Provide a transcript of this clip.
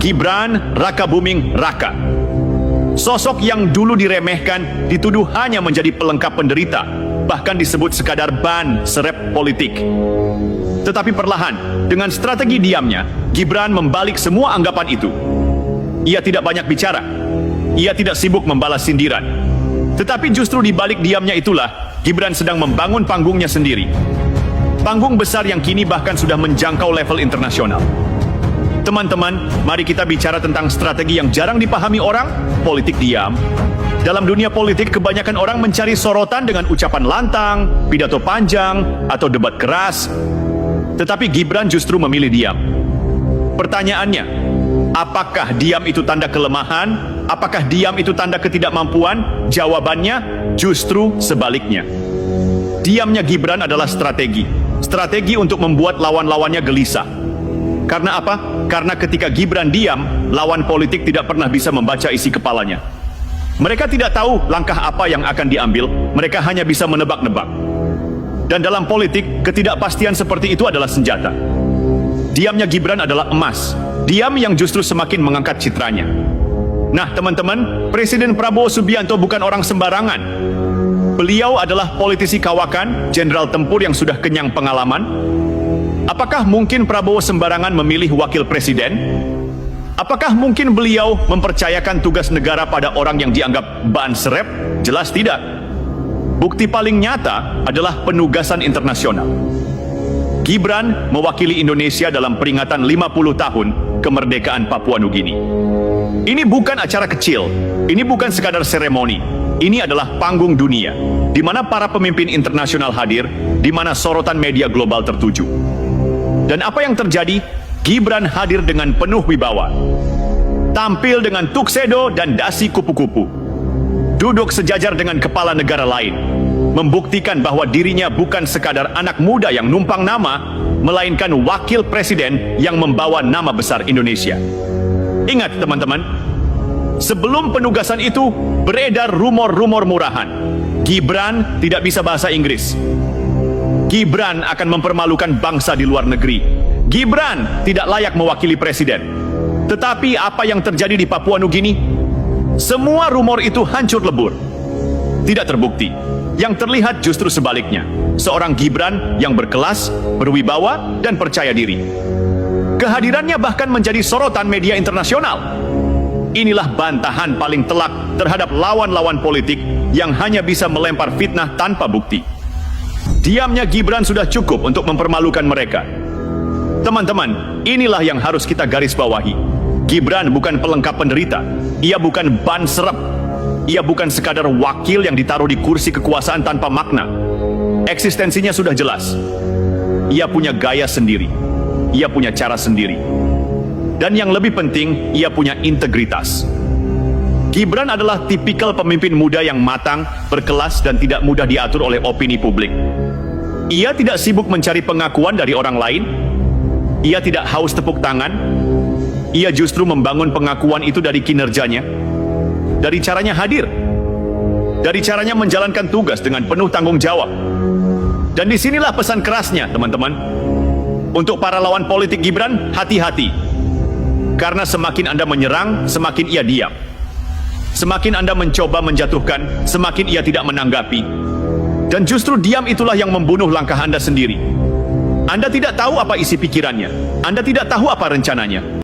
Gibran Rakabuming Raka. Sosok yang dulu diremehkan dituduh hanya menjadi pelengkap penderita, bahkan disebut sekadar ban serep politik. Tetapi perlahan, dengan strategi diamnya, Gibran membalik semua anggapan itu. Ia tidak banyak bicara. Ia tidak sibuk membalas sindiran. Tetapi justru di balik diamnya itulah, Gibran sedang membangun panggungnya sendiri. Panggung besar yang kini bahkan sudah menjangkau level internasional. Teman-teman, mari kita bicara tentang strategi yang jarang dipahami orang, politik diam. Dalam dunia politik, kebanyakan orang mencari sorotan dengan ucapan lantang, pidato panjang, atau debat keras. Tetapi Gibran justru memilih diam. Pertanyaannya, apakah diam itu tanda kelemahan? Apakah diam itu tanda ketidakmampuan? Jawabannya, justru sebaliknya. Diamnya Gibran adalah strategi. Strategi untuk membuat lawan-lawannya gelisah. Karena apa? Karena ketika Gibran diam, lawan politik tidak pernah bisa membaca isi kepalanya. Mereka tidak tahu langkah apa yang akan diambil, mereka hanya bisa menebak-nebak. Dan dalam politik, ketidakpastian seperti itu adalah senjata. Diamnya Gibran adalah emas, diam yang justru semakin mengangkat citranya. Nah teman-teman, Presiden Prabowo Subianto bukan orang sembarangan. Beliau adalah politisi kawakan, jenderal tempur yang sudah kenyang pengalaman. Apakah mungkin Prabowo sembarangan memilih wakil presiden? Apakah mungkin beliau mempercayakan tugas negara pada orang yang dianggap ban serep? Jelas tidak. Bukti paling nyata adalah penugasan internasional. Gibran mewakili Indonesia dalam peringatan 50 tahun kemerdekaan Papua Nugini. Ini bukan acara kecil, ini bukan sekadar seremoni. Ini adalah panggung dunia, di mana para pemimpin internasional hadir, di mana sorotan media global tertuju. Dan apa yang terjadi? Gibran hadir dengan penuh wibawa. Tampil dengan tuksedo dan dasi kupu-kupu. Duduk sejajar dengan kepala negara lain. Membuktikan bahwa dirinya bukan sekadar anak muda yang numpang nama, melainkan wakil presiden yang membawa nama besar Indonesia. Ingat teman-teman, sebelum penugasan itu beredar rumor-rumor murahan. Gibran tidak bisa bahasa Inggris. Gibran akan mempermalukan bangsa di luar negeri. Gibran tidak layak mewakili presiden. Tetapi apa yang terjadi di Papua Nugini? Semua rumor itu hancur lebur. Tidak terbukti. Yang terlihat justru sebaliknya. Seorang Gibran yang berkelas, berwibawa, dan percaya diri. Kehadirannya bahkan menjadi sorotan media internasional. Inilah bantahan paling telak terhadap lawan-lawan politik yang hanya bisa melempar fitnah tanpa bukti. Diamnya Gibran sudah cukup untuk mempermalukan mereka. Teman-teman, inilah yang harus kita garis bawahi. Gibran bukan pelengkap penderita. Ia bukan ban serep. Ia bukan sekadar wakil yang ditaruh di kursi kekuasaan tanpa makna. Eksistensinya sudah jelas. Ia punya gaya sendiri. Ia punya cara sendiri. Dan yang lebih penting, ia punya integritas. Gibran adalah tipikal pemimpin muda yang matang, berkelas, dan tidak mudah diatur oleh opini publik. Ia tidak sibuk mencari pengakuan dari orang lain. Ia tidak haus tepuk tangan. Ia justru membangun pengakuan itu dari kinerjanya, dari caranya hadir, dari caranya menjalankan tugas dengan penuh tanggung jawab. Dan disinilah pesan kerasnya, teman-teman. Untuk para lawan politik Gibran, hati-hati. Karena semakin Anda menyerang, semakin ia diam. Semakin Anda mencoba menjatuhkan, semakin ia tidak menanggapi. Dan justru diam itulah yang membunuh langkah Anda sendiri. Anda tidak tahu apa isi pikirannya. Anda tidak tahu apa rencananya.